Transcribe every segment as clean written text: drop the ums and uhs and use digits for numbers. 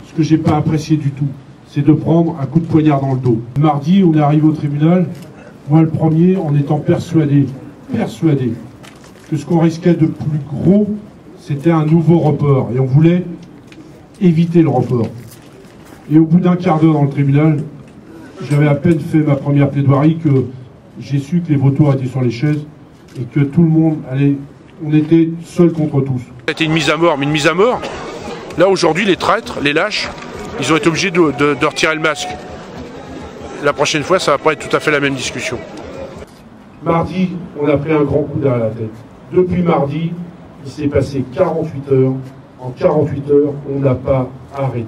Ce que j'ai pas apprécié du tout, c'est de prendre un coup de poignard dans le dos. Mardi, on est arrivé au tribunal, moi le premier, en étant persuadé que ce qu'on risquait de plus gros, c'était un nouveau report. Et on voulait éviter le report. Et au bout d'un quart d'heure dans le tribunal, j'avais à peine fait ma première plaidoirie que j'ai su que les vautours étaient sur les chaises et que tout le monde allait... On était seuls contre tous. C'était une mise à mort, mais une mise à mort. Là aujourd'hui, les traîtres, les lâches, ils ont été obligés de retirer le masque. La prochaine fois, ça va pas être tout à fait la même discussion. Mardi, on a pris un grand coup derrière la tête. Depuis mardi, il s'est passé 48 heures. En 48 heures, on n'a pas arrêté.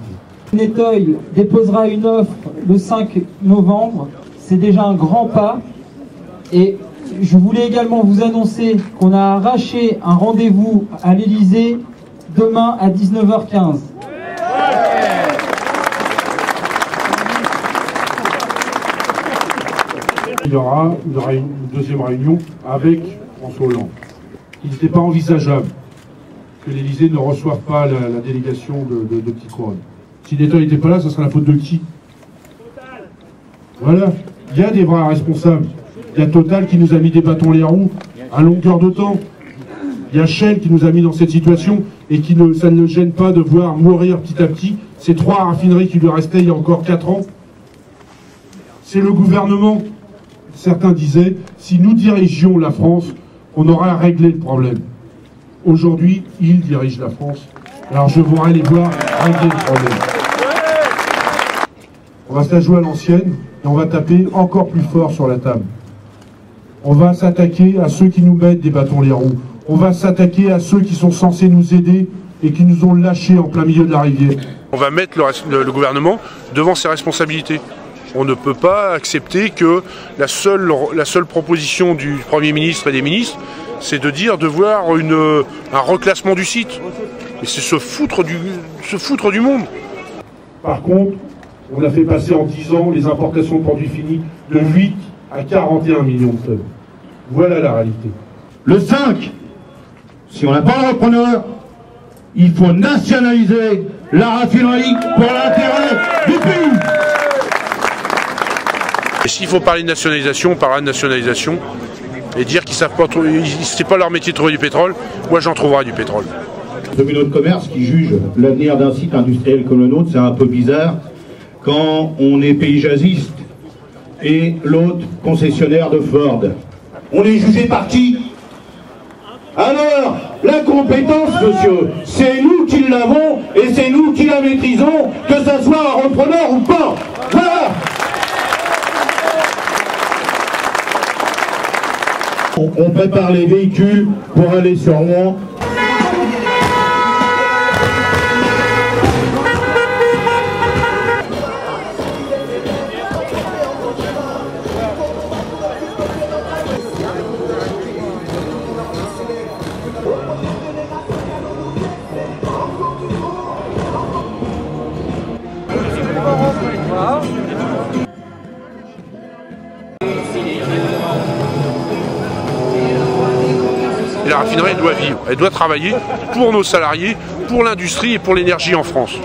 Nettoy déposera une offre le 5 novembre. C'est déjà un grand pas. Et je voulais également vous annoncer qu'on a arraché un rendez-vous à l'Élysée demain à 19h15. Il y aura une deuxième réunion avec François Hollande. Il n'était pas envisageable que l'Élysée ne reçoive pas la délégation de Petite Couronne. Si l'État n'était pas là, ça serait la faute de qui? Voilà. Il y a des vrais responsables. Il y a Total qui nous a mis des bâtons les roues à longueur de temps. Il y a Shell qui nous a mis dans cette situation et ça ne le gêne pas de voir mourir petit à petit ces 3 raffineries qui lui restaient il y a encore 4 ans. C'est le gouvernement. Certains disaient, si nous dirigions la France, on aurait à régler le problème. Aujourd'hui, ils dirigent la France. Alors je voudrais les voir régler le problème. On va se la jouer à l'ancienne et on va taper encore plus fort sur la table. On va s'attaquer à ceux qui nous mettent des bâtons les roues. On va s'attaquer à ceux qui sont censés nous aider et qui nous ont lâchés en plein milieu de la rivière. On va mettre le gouvernement devant ses responsabilités. On ne peut pas accepter que la seule proposition du Premier ministre et des ministres, c'est de voir un reclassement du site. Et c'est se foutre du monde. Par contre, on a fait passer en 10 ans les importations de produits finis de 8 à 41 millions de tonnes. Voilà la réalité. Le 5, si on n'a pas le repreneur, il faut nationaliser la raffinerie pour l'intérêt du pays. Et s'il faut parler de nationalisation, on parlera de nationalisation. Et dire qu'ils savent pas, c'est pas leur métier de trouver du pétrole, moi j'en trouverai du pétrole. Le tribunal de commerce qui juge l'avenir d'un site industriel comme le nôtre, c'est un peu bizarre quand on est pays jazziste et l'autre concessionnaire de Ford. On est jugé par qui? Alors, la compétence, monsieur, c'est nous qui l'avons et c'est nous qui la maîtrisons, que ce soit un repreneur ou pas. Voilà. On prépare les véhicules pour aller sur Rouen. Et la raffinerie, elle doit vivre, elle doit travailler pour nos salariés, pour l'industrie et pour l'énergie en France.